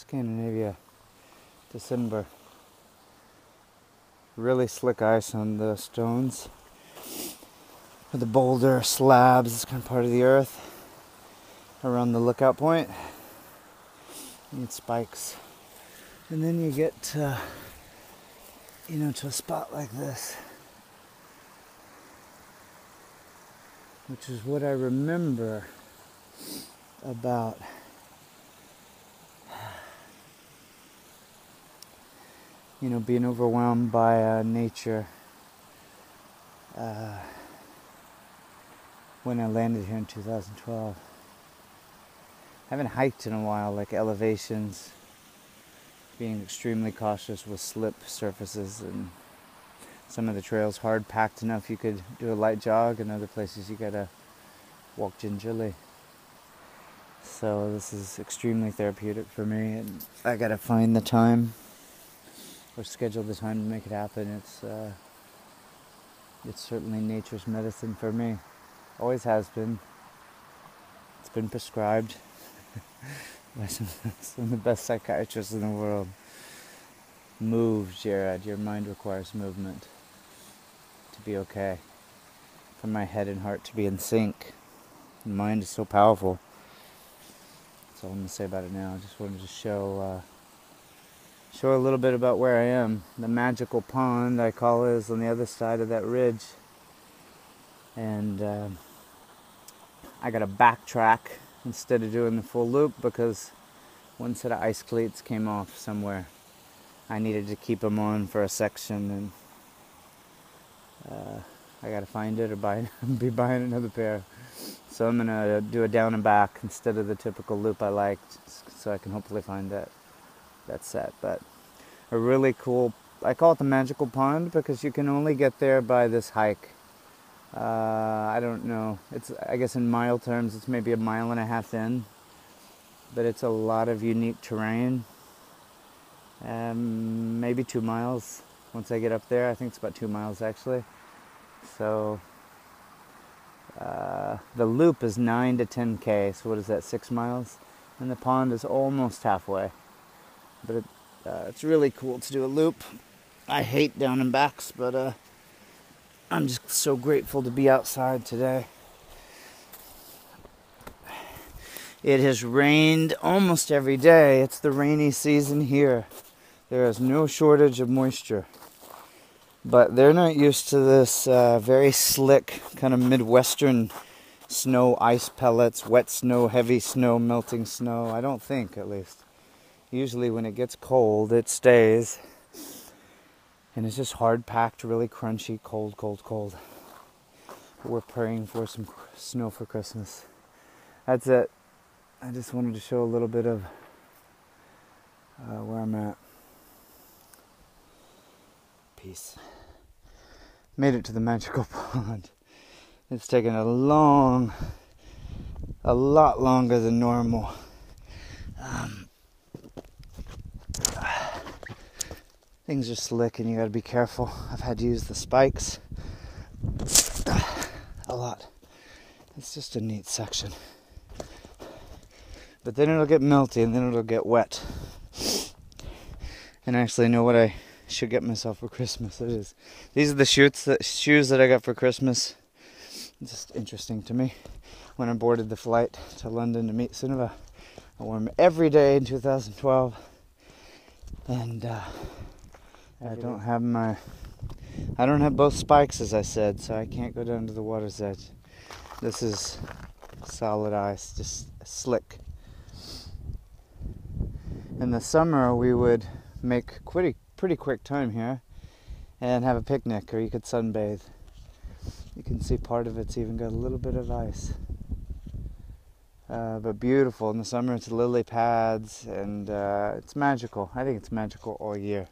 Scandinavia, December. Really slick ice on the stones. With the boulder slabs, it's kind of part of the earth. Around the lookout point, you need spikes. And then you get to a spot like this, which is what I remember about being overwhelmed by nature when I landed here in 2012. I haven't hiked in a while, like elevations, being extremely cautious with slip surfaces, and some of the trails hard packed enough you could do a light jog, and other places you gotta walk gingerly. So this is extremely therapeutic for me, and I gotta find the time or schedule the time to make it happen. It's certainly nature's medicine for me. Always has been. It's been prescribed by some of the best psychiatrists in the world. Move, Jared. Your mind requires movement to be okay. For my head and heart to be in sync. The mind is so powerful. That's all I'm going to say about it now. I just wanted to show a little bit about where I am. The magical pond, I call it, is on the other side of that ridge. And I got to backtrack instead of doing the full loop because one set of ice cleats came off somewhere. I needed to keep them on for a section, and I got to find it or be buying another pair. So I'm going to do a down and back instead of the typical loop I liked, so I can hopefully find that set. But a really cool, I call it the magical pond because you can only get there by this hike. I don't know, I guess in mile terms it's maybe 1.5 miles in, but it's a lot of unique terrain. Maybe 2 miles once I get up there. I think it's about 2 miles actually. So the loop is 9 to 10K, so what is that, 6 miles? And the pond is almost halfway. But it's really cool to do a loop. I hate down and backs, but I'm just so grateful to be outside today. It has rained almost every day. It's the rainy season here. There is no shortage of moisture. But they're not used to this very slick kind of Midwestern snow, ice pellets, wet snow, heavy snow, melting snow. I don't think, at least. Usually when it gets cold, it stays. And it's just hard packed, really crunchy, cold, cold, cold. We're praying for some snow for Christmas. That's it. I just wanted to show a little bit of where I'm at. Peace. Made it to the magical pond. It's taken a lot longer than normal. Things are slick and you gotta be careful. I've had to use the spikes a lot. It's just a neat section. But then it'll get melty and then it'll get wet. And I actually know what I should get myself for Christmas. These are the shoes that I got for Christmas. It's just interesting to me. When I boarded the flight to London to meet Sunniva, I wore them every day in 2012. And I don't have both spikes, as I said, so I can't go down to the water's edge. This is solid ice, just slick. In the summer, we would make pretty quick time here and have a picnic, or you could sunbathe. You can see part of it's even got a little bit of ice. But beautiful. In the summer, it's lily pads, and it's magical. I think it's magical all year.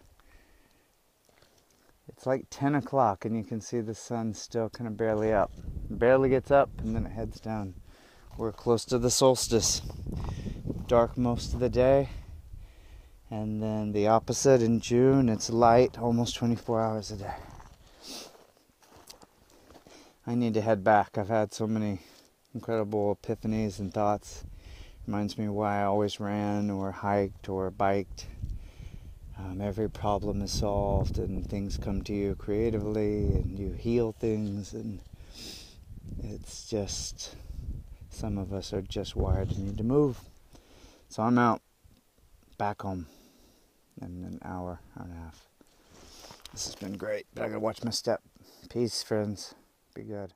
It's like 10 o'clock and you can see the sun still kind of barely up. Barely gets up and then it heads down. We're close to the solstice. Dark most of the day. And then the opposite in June, it's light almost 24 hours a day. I need to head back. I've had so many incredible epiphanies and thoughts Reminds me why I always ran or hiked or biked. Every problem is solved and things come to you creatively and you heal things, and it's just, some of us are just wired to need to move. So I'm out, back home in an hour and a half. This has been great, but I gotta watch my step. Peace, friends. Be good.